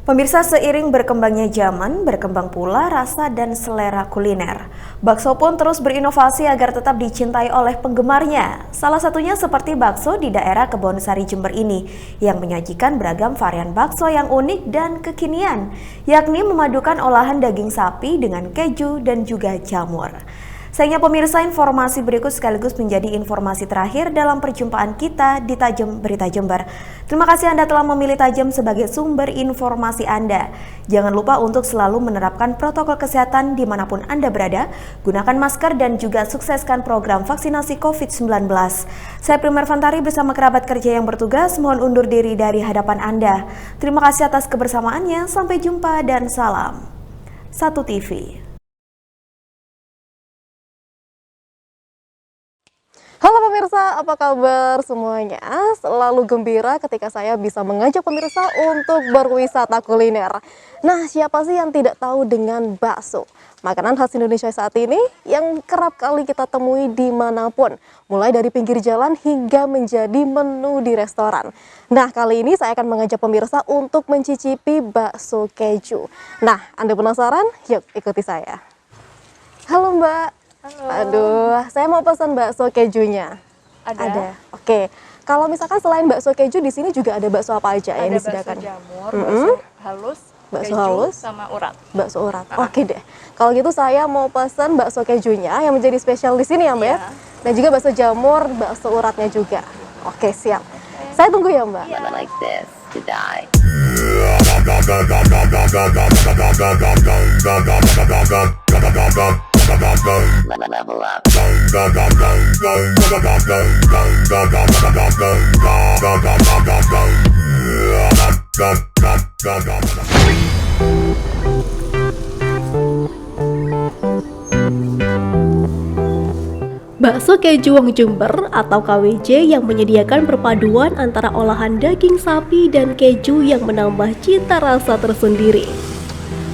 Pemirsa, seiring berkembangnya zaman, berkembang pula rasa dan selera kuliner. Bakso pun terus berinovasi agar tetap dicintai oleh penggemarnya. Salah satunya seperti bakso di daerah Kebonsari Jember ini, yang menyajikan beragam varian bakso yang unik dan kekinian, yakni memadukan olahan daging sapi dengan keju dan juga jamur. Sayangnya pemirsa, informasi berikut sekaligus menjadi informasi terakhir dalam perjumpaan kita di Tajam Berita Jember. Terima kasih Anda telah memilih Tajam sebagai sumber informasi Anda. Jangan lupa untuk selalu menerapkan protokol kesehatan dimanapun Anda berada, gunakan masker dan juga sukseskan program vaksinasi COVID-19. Saya Primer Fantari bersama kerabat kerja yang bertugas mohon undur diri dari hadapan Anda. Terima kasih atas kebersamaannya, sampai jumpa dan salam. 1 TV. Halo pemirsa, apa kabar semuanya? Selalu gembira ketika saya bisa mengajak pemirsa untuk berwisata kuliner. Nah, siapa sih yang tidak tahu dengan bakso? Makanan khas Indonesia saat ini yang kerap kali kita temui dimanapun, mulai dari pinggir jalan hingga menjadi menu di restoran. Nah, kali ini saya akan mengajak pemirsa untuk mencicipi bakso keju. Nah, Anda penasaran? Yuk ikuti saya. Halo Mbak. Halo. Aduh, saya mau pesan bakso kejunya. Ada. Oke. Kalau misalkan selain bakso keju, di sini juga ada bakso apa aja yang disediakan? Ada bakso jamur, bakso halus, Bakso keju, halus, sama urat. bakso urat. Oke deh. Kalau gitu saya mau pesan bakso kejunya yang menjadi spesial di sini ya, Mbak. Iya. Dan juga bakso jamur, bakso uratnya juga. Oke, siap. Saya tunggu ya, Mbak. Like this to die. Level up. Bakso keju Wong Jember atau KWJ yang menyediakan perpaduan antara olahan daging sapi dan keju yang menambah cita rasa tersendiri.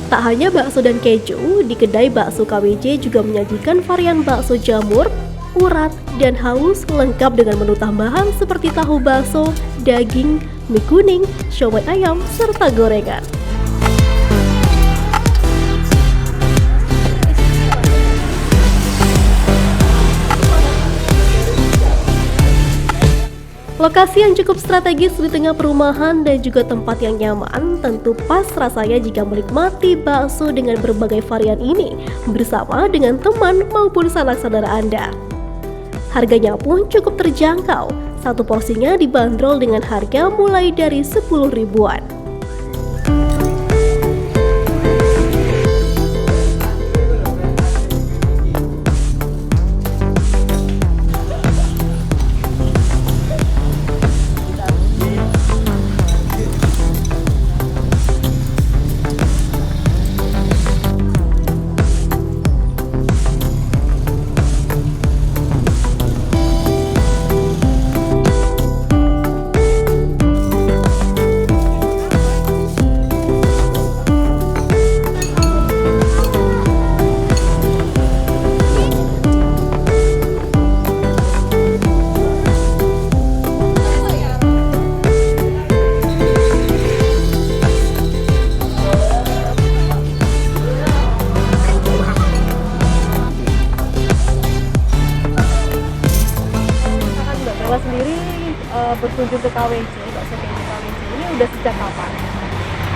Tak hanya bakso dan keju, di kedai bakso KWJ juga menyajikan varian bakso jamur, urat, dan halus lengkap dengan menu tambahan seperti tahu bakso, daging, mie kuning, siomay ayam, serta gorengan. Lokasi yang cukup strategis di tengah perumahan dan juga tempat yang nyaman tentu pas rasanya jika menikmati bakso dengan berbagai varian ini bersama dengan teman maupun sanak saudara Anda. Harganya pun cukup terjangkau, satu porsinya dibanderol dengan harga mulai dari 10 ribuan. Sendiri berkunjung ke KWJ, bakso keju KWJ ini udah sejak kapan?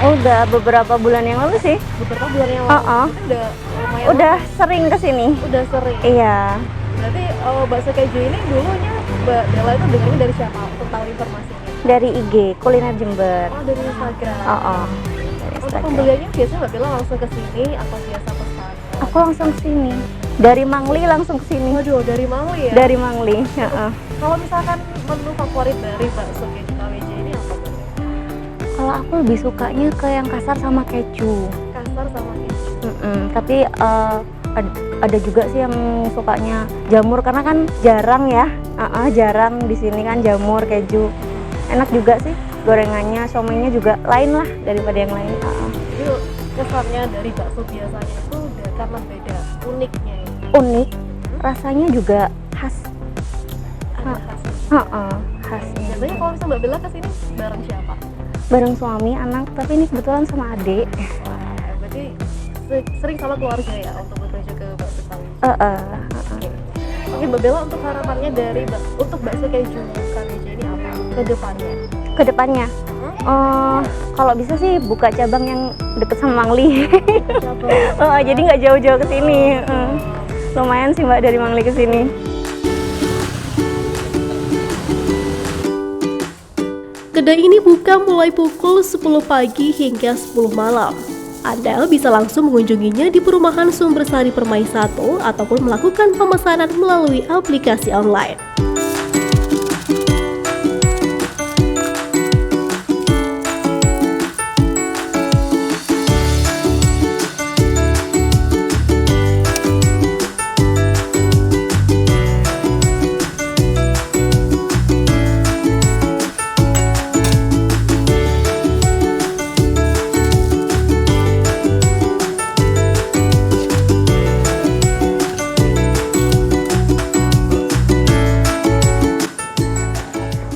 Oh, udah beberapa bulan yang lalu sih. Beberapa bulan yang lalu. Itu udah lumayan Udah sering kesini. udah sering. Iya. Berarti bakso keju ini dulunya Mbak Dela itu dengarnya dari siapa untuk tahu informasinya? Dari IG Kuliner Jember. Oh, dari Instagram. Dari Untuk Instagram. pembeliannya biasanya Mbak Dela langsung ke sini atau biasa pesan? Aku langsung kesini. Dari Mangli langsung kesini. Waduh, dari Mangli ya? Dari Mangli. Kalau misalkan menu favorit dari bakso keju KWJ ini apa? Kalau aku lebih sukanya ke yang kasar sama keju. Kasar sama keju. Tapi ada juga sih yang sukanya jamur karena kan jarang ya. Jarang di sini kan jamur keju. Enak juga sih. Gorengannya, siomaynya juga lain lah daripada yang lain. Jadi kesannya dari bakso biasanya itu udah karena beda, uniknya ya. Unik, rasanya juga khas. Ada khasnya. Khasnya. Biasanya kalau misalnya Mbak Bella kesini bareng siapa? bareng suami, anak, tapi ini kebetulan sama adik. Berarti sering sama keluarga ya untuk berkunjung ke bakso Kawi. Oke, Mbak Bella, untuk harapannya untuk bakso keju KWJ ini apa ke depannya? Kedepannya, kalau bisa sih buka cabang yang deket sama Mangli. Jadi nggak jauh-jauh ke sini. Lumayan sih Mbak dari Mangli ke sini. Kedai ini buka mulai pukul 10 pagi hingga 10 malam. Anda bisa langsung mengunjunginya di perumahan Sumbersari Permai 1 ataupun melakukan pemesanan melalui aplikasi online.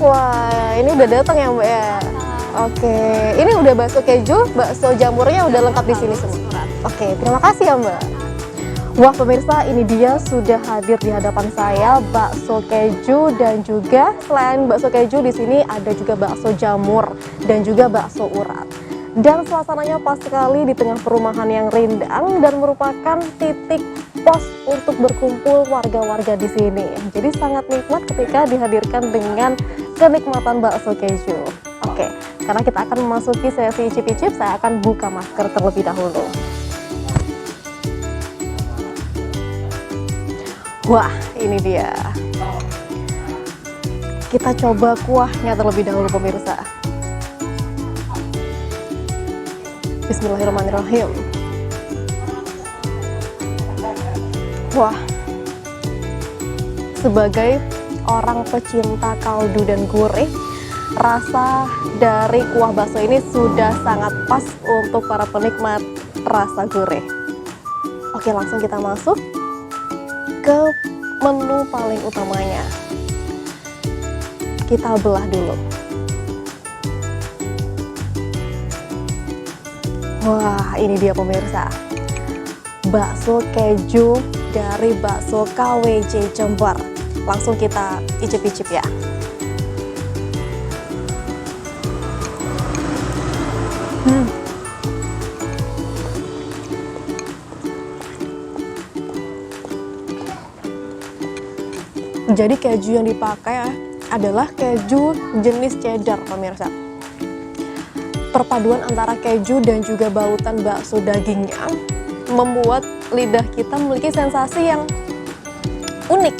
Wah, ini udah datang ya Mbak ya. Oke, ini udah bakso keju, bakso jamurnya udah lengkap di sini semua. Oke, terima kasih ya Mbak. Wah pemirsa, ini dia sudah hadir di hadapan saya bakso keju dan juga selain bakso keju di sini ada juga bakso jamur dan juga bakso urat. Dan suasananya pas sekali di tengah perumahan yang rindang dan merupakan titik pos untuk berkumpul warga-warga di sini. Jadi sangat nikmat ketika dihadirkan dengan kenikmatan bakso keju. Oke, karena kita akan memasuki sesi icip-icip, saya akan buka masker terlebih dahulu. Wah, ini dia. Kita coba kuahnya terlebih dahulu pemirsa. Bismillahirrahmanirrahim. Wah, sebagai orang pecinta kaldu dan gurih, rasa dari kuah bakso ini sudah sangat pas untuk para penikmat rasa gurih. Oke, langsung kita masuk ke menu paling utamanya. Kita belah dulu. Wah, ini dia pemirsa. Bakso keju dari bakso KWJ Jember. Langsung kita icip-icip ya. Jadi keju yang dipakai adalah keju jenis cheddar pemirsa. Perpaduan antara keju dan juga balutan bakso dagingnya membuat lidah kita memiliki sensasi yang unik.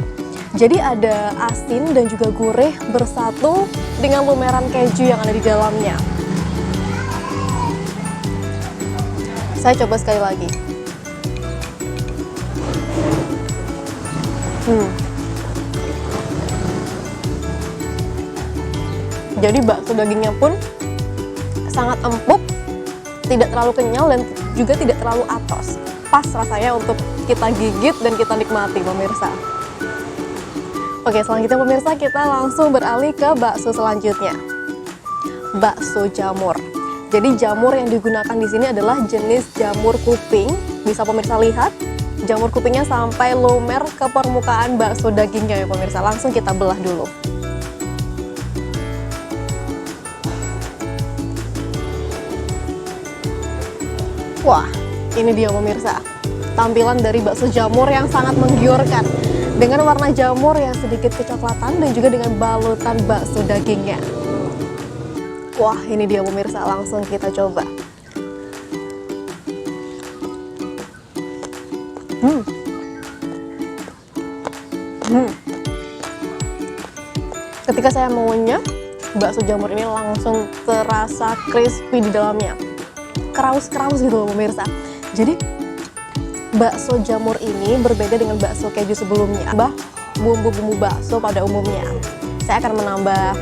Jadi ada asin dan juga gurih bersatu dengan lumeran keju yang ada di dalamnya. Saya coba sekali lagi. Jadi bakso dagingnya pun sangat empuk, tidak terlalu kenyal dan juga tidak terlalu atos. Pas rasanya untuk kita gigit dan kita nikmati pemirsa. Oke, selanjutnya pemirsa kita langsung beralih ke bakso selanjutnya. Bakso jamur. Jadi jamur yang digunakan di sini adalah jenis jamur kuping. Bisa pemirsa lihat, jamur kupingnya sampai lumer ke permukaan bakso dagingnya ya pemirsa. Langsung kita belah dulu. Wah, ini dia pemirsa, tampilan dari bakso jamur yang sangat menggiurkan dengan warna jamur yang sedikit kecoklatan dan juga dengan balutan bakso dagingnya. Wah, ini dia pemirsa, langsung kita coba. Ketika saya mengunyah, bakso jamur ini langsung terasa crispy di dalamnya. Kraus-kraus gitu loh pemirsa. Jadi bakso jamur ini berbeda dengan bakso keju sebelumnya. Bumbu-bumbu bakso pada umumnya. Saya akan menambah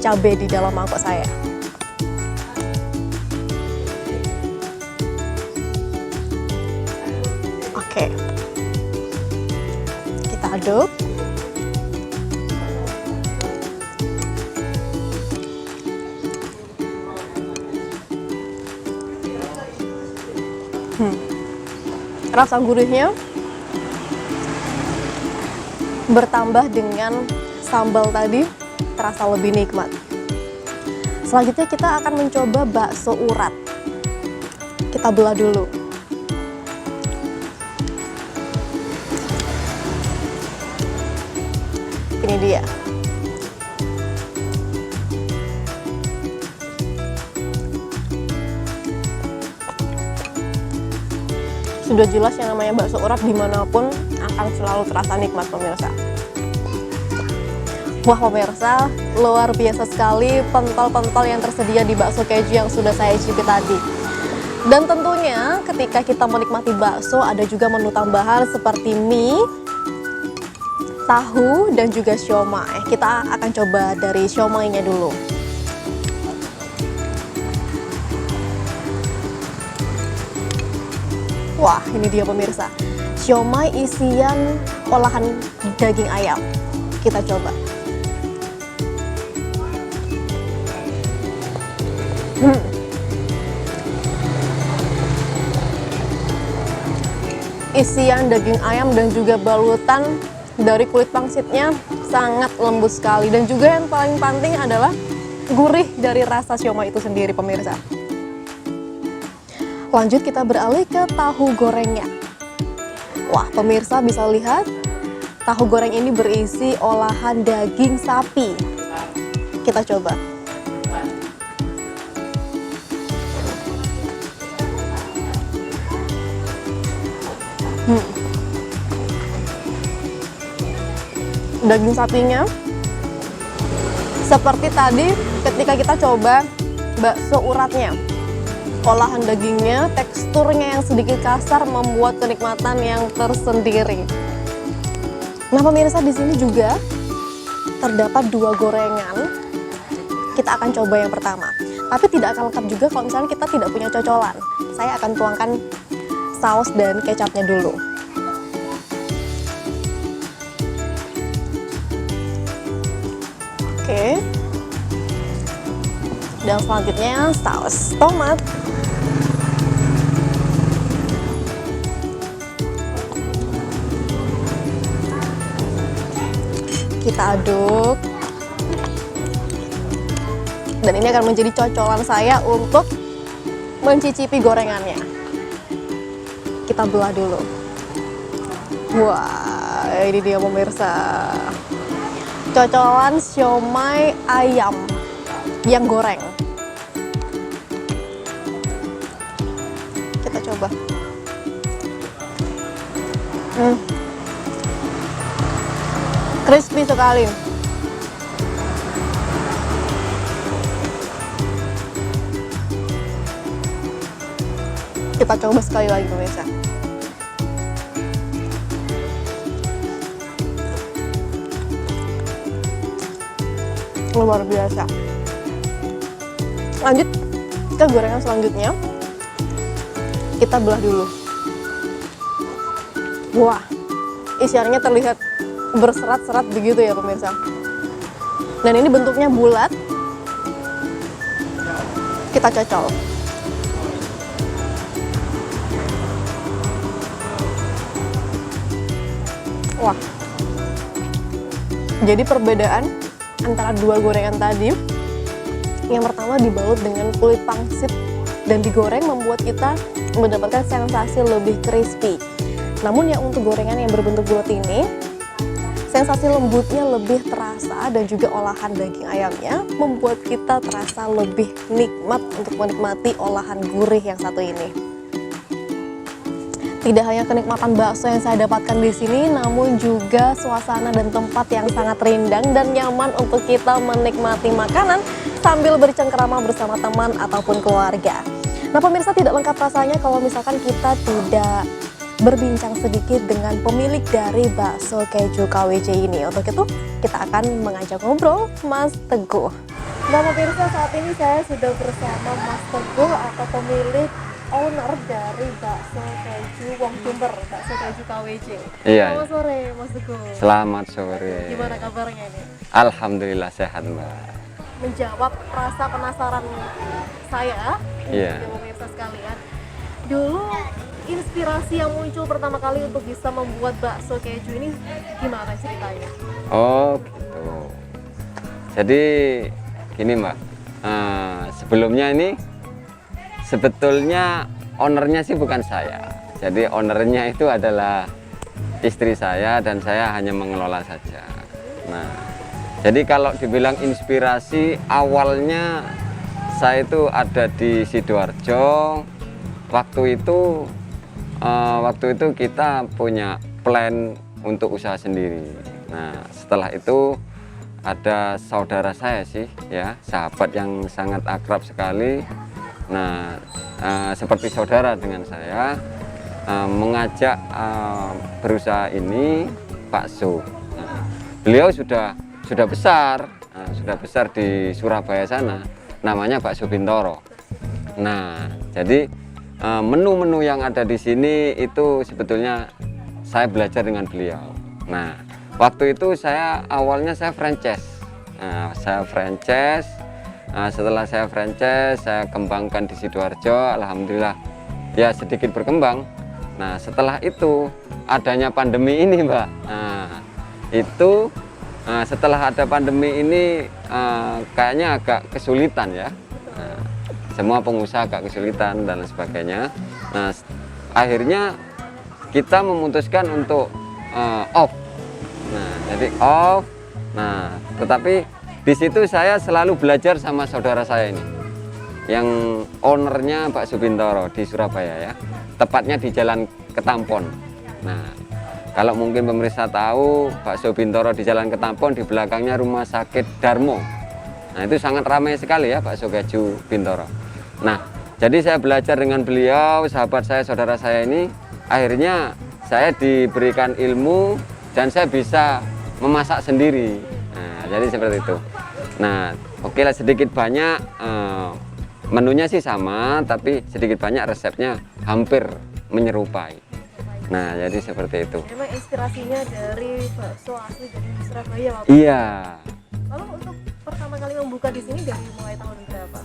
cabai di dalam mangkok saya. Oke. Kita aduk. Rasa gurihnya bertambah dengan sambal tadi terasa lebih nikmat. Selanjutnya kita akan mencoba bakso urat. Kita belah dulu. Ini dia. Sudah jelas yang namanya bakso urat dimanapun akan selalu terasa nikmat pemirsa. Wah pemirsa, luar biasa sekali pentol-pentol yang tersedia di bakso keju yang sudah saya icipi tadi. Dan tentunya ketika kita menikmati bakso ada juga menu tambahan seperti mie, tahu, dan juga siomay. Kita akan coba dari siomaynya dulu. Wah, ini dia pemirsa. Siomay isian olahan daging ayam. Kita coba. Isian daging ayam dan juga balutan dari kulit pangsitnya sangat lembut sekali. Dan juga yang paling penting adalah gurih dari rasa siomay itu sendiri pemirsa. Lanjut kita beralih ke tahu gorengnya. Wah pemirsa bisa lihat tahu goreng ini berisi olahan daging sapi. Kita coba. Daging sapinya seperti tadi ketika kita coba bakso uratnya. Olahan dagingnya, teksturnya yang sedikit kasar membuat kenikmatan yang tersendiri. Nah pemirsa, di sini juga terdapat 2 gorengan. Kita akan coba yang pertama. Tapi tidak akan lengkap juga kalau misalnya kita tidak punya cocolan. Saya akan tuangkan saus dan kecapnya dulu. Oke. Dan selanjutnya saus tomat. Kita aduk. Dan ini akan menjadi cocolan saya untuk mencicipi gorengannya. Kita belah dulu. Wah, ini dia pemirsa. Cocolan siomay ayam yang goreng. Kita coba. Crispy sekali. Kita coba sekali lagi pemirsa. Luar biasa. Lanjut ke gorengan selanjutnya. Kita belah dulu. Wah, isiannya terlihat berserat-serat begitu ya pemirsa. Dan ini bentuknya bulat. Kita cocol. Wah. Jadi perbedaan antara 2 gorengan tadi, yang pertama dibalut dengan kulit pangsit dan digoreng membuat kita mendapatkan sensasi lebih crispy. Namun yang untuk gorengan yang berbentuk bulat ini, sensasi lembutnya lebih terasa dan juga olahan daging ayamnya membuat kita terasa lebih nikmat untuk menikmati olahan gurih yang satu ini. Tidak hanya kenikmatan bakso yang saya dapatkan di sini, namun juga suasana dan tempat yang sangat rindang dan nyaman untuk kita menikmati makanan sambil bercengkerama bersama teman ataupun keluarga. Nah pemirsa, tidak lengkap rasanya kalau misalkan kita tidak berbincang sedikit dengan pemilik dari bakso keju KWJ ini. Untuk itu kita akan mengajak ngobrol Mas Teguh. Nah pemirsa, saat ini saya sudah bersama Mas Teguh atau pemilik owner dari bakso keju Wong Jumber, bakso keju KWJ. Iya. Selamat sore Mas Teguh. Selamat sore. Gimana kabarnya ini? Alhamdulillah sehat Mbak. Menjawab rasa penasaran saya, Iya. dan pemirsa sekalian. Dulu inspirasi yang muncul pertama kali untuk bisa membuat bakso keju ini gimana ceritanya? Oh gitu. Jadi gini Mbak, sebelumnya ini sebetulnya ownernya sih bukan saya. Jadi ownernya itu adalah istri saya dan saya hanya mengelola saja. Nah, jadi kalau dibilang inspirasi, awalnya saya itu ada di Sidoarjo. Waktu itu kita punya plan untuk usaha sendiri. Nah, setelah itu ada saudara saya sih, ya, sahabat yang sangat akrab sekali. Nah, seperti saudara dengan saya, mengajak berusaha ini bakso. Nah, beliau sudah besar, sudah besar di Surabaya sana, namanya Bakso Bintoro. Nah, jadi menu-menu yang ada di sini itu sebetulnya saya belajar dengan beliau. Nah, waktu itu awalnya saya franchise. Nah, setelah saya franchise, saya kembangkan di Sidoarjo. Alhamdulillah, ya sedikit berkembang. Nah, setelah itu adanya pandemi ini, Mbak. Nah, itu setelah ada pandemi ini kayaknya agak kesulitan ya. Nah, semua pengusaha agak kesulitan dan lain sebagainya. Nah, akhirnya kita memutuskan untuk off. Nah, jadi off. Nah, tetapi di situ saya selalu belajar sama saudara saya ini, yang ownernya Bakso Bintoro di Surabaya ya, tepatnya di Jalan Ketampon. Nah, kalau mungkin pemirsa tahu, Bakso Bintoro di Jalan Ketampon, di belakangnya Rumah Sakit Darmo. Nah, itu sangat ramai sekali ya bakso keju Bintoro. Nah, jadi saya belajar dengan beliau, sahabat saya, saudara saya ini. Akhirnya saya diberikan ilmu dan saya bisa memasak sendiri. Nah, jadi seperti itu. Nah, oke lah, sedikit banyak menunya sih sama, tapi sedikit banyak resepnya hampir menyerupai. Nah, jadi seperti itu. Memang inspirasinya dari bakso asli dari Surabaya, Pak? Iya. Lalu untuk pertama kali membuka di sini dari mulai tahun berapa?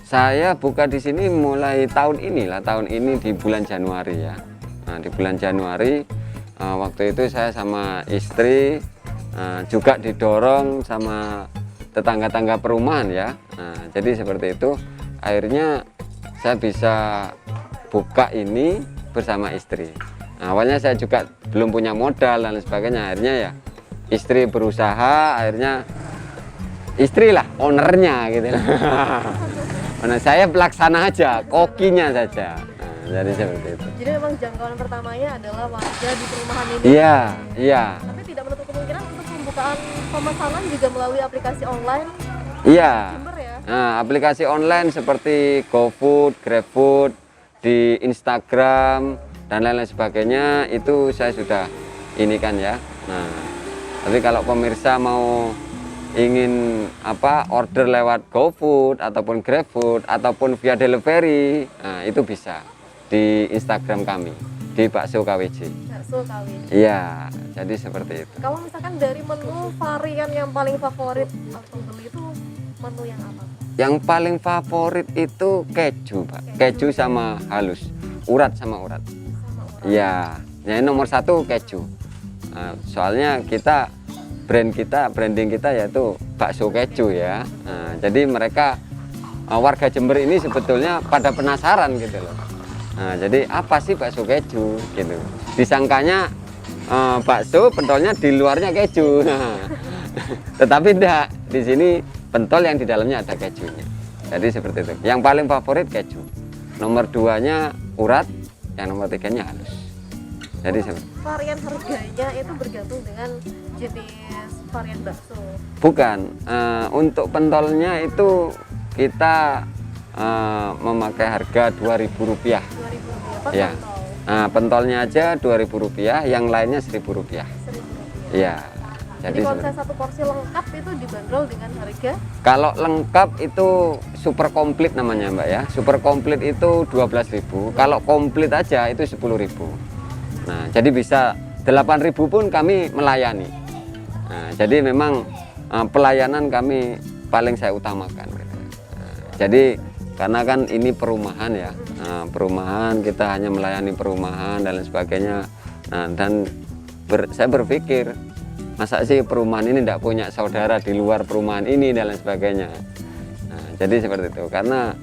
Saya buka di sini mulai tahun ini di bulan Januari ya. Nah, di bulan Januari waktu itu saya sama istri juga didorong sama tetangga-tangga perumahan ya. Nah, jadi seperti itu. Akhirnya saya bisa buka ini bersama istri. Nah, awalnya saya juga belum punya modal dan sebagainya. Akhirnya ya istri berusaha, akhirnya istri lah ownernya gitu. Nah, saya pelaksana aja, kokinya saja. Nah, jadi seperti itu. Jadi memang jangkauan pertamanya adalah warga di perumahan ini. Iya, iya. Tapi tidak menutup kemungkinan untuk pembukaan pemesanan juga melalui aplikasi online. Iya. Sumber ya. Nah, aplikasi online seperti GoFood, GrabFood, di Instagram dan lain-lain sebagainya itu saya sudah ini kan ya. Nah, tapi kalau pemirsa mau ingin order lewat GoFood ataupun GrabFood ataupun via delivery, nah itu bisa di Instagram kami di Bakso KWJ. Bakso KWJ. Iya, jadi seperti itu. Kalau misalkan dari menu varian yang paling favorit atau beli itu menu yang apa? Yang paling favorit itu keju, Pak. Keju sama halus, urat sama urat. Iya, yang nomor satu keju. Nah, soalnya branding kita yaitu bakso keju ya. Nah, jadi mereka warga Jember ini sebetulnya pada penasaran gitu loh. Nah, jadi apa sih bakso keju gitu? Disangkanya bakso pentolnya di luarnya keju. Nah, tetapi tidak, di sini pentol yang di dalamnya ada kejunya. Jadi seperti itu. Yang paling favorit keju. Nomor 2-nya urat, yang nomor 3-nya halus. Jadi varian harganya itu bergantung dengan jenis varian bakso. Bukan, untuk pentolnya itu kita memakai harga Rp2.000. Rp2.000 Ya. Nah, pentolnya aja Rp2.000, yang lainnya Rp1.000. Iya. Jadi kalau saya satu porsi lengkap itu dibanderol dengan harga? Kalau lengkap itu super komplit namanya Mbak ya. Super komplit itu 12.000. Kalau komplit aja itu 10.000. Nah, jadi bisa 8.000 pun kami melayani. Nah, jadi memang pelayanan kami paling saya utamakan. Nah, jadi karena kan ini perumahan ya. Nah, perumahan, kita hanya melayani perumahan dan lain sebagainya. Nah, dan saya berpikir, masa sih perumahan ini tidak punya saudara di luar perumahan ini dan lain sebagainya. Nah, jadi seperti itu, karena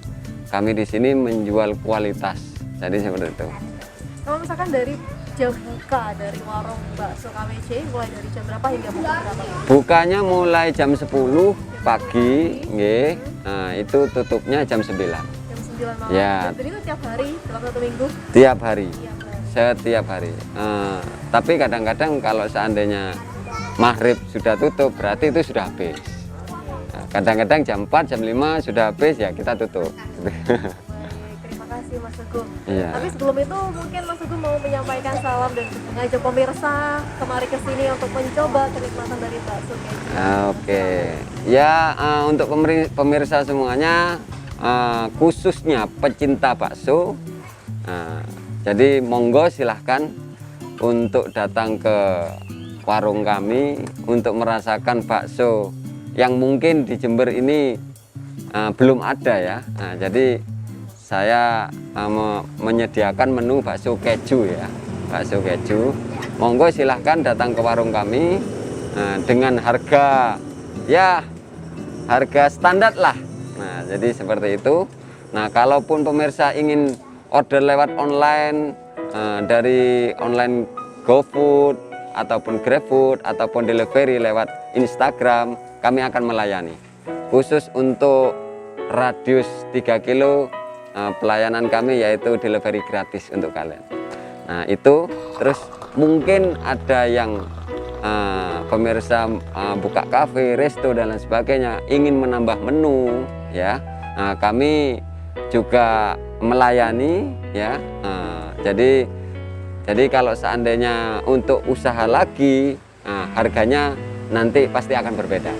kami di sini menjual kualitas, jadi seperti itu. Kalau misalkan dari jam buka dari warung bakso KWJ mulai dari jam berapa hingga pukul berapa? Bukanya mulai jam 10 pagi, nggih. Nah, itu tutupnya jam 9. Jam 9 malam. Ya. Dan itu tiap hari dalam 1 minggu? Tiap hari. Tiap hari. Setiap hari. Tapi kadang-kadang kalau seandainya maghrib sudah tutup, berarti itu sudah habis. Nah, kadang-kadang jam 4, jam 5 sudah habis, ya kita tutup. Terima kasih Mas Teguh. Iya. Tapi sebelum itu mungkin Mas Teguh mau menyampaikan salam dan mengajak pemirsa kemari ke sini untuk mencoba kenikmatan dari bakso keju. Oke. Ya, untuk pemirsa semuanya, khususnya pecinta bakso, jadi monggo silahkan untuk datang ke warung kami untuk merasakan bakso yang mungkin di Jember ini belum ada ya. Nah, jadi saya menyediakan menu bakso keju ya, bakso keju. Monggo silahkan datang ke warung kami dengan harga harga standar lah. Nah, jadi seperti itu. Nah, kalaupun pemirsa ingin order lewat online, dari online GoFood ataupun GrabFood ataupun delivery lewat Instagram, kami akan melayani. Khusus untuk radius 3 kilo, pelayanan kami yaitu delivery gratis untuk kalian. Nah, itu terus mungkin ada yang pemirsa buka kafe, resto dan lain sebagainya, ingin menambah menu ya. Nah, kami juga melayani ya. Jadi kalau seandainya untuk usaha lagi, harganya nanti pasti akan berbeda.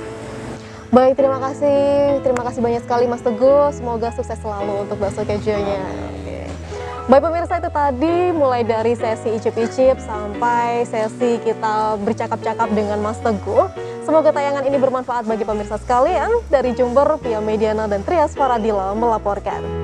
Baik, terima kasih banyak sekali Mas Teguh. Semoga sukses selalu untuk bakso kejunya. Oke. Baik pemirsa, itu tadi mulai dari sesi icip-icip sampai sesi kita bercakap-cakap dengan Mas Teguh. Semoga tayangan ini bermanfaat bagi pemirsa sekalian. Dari Jember, Pia Mediana dan Trias Faradila melaporkan.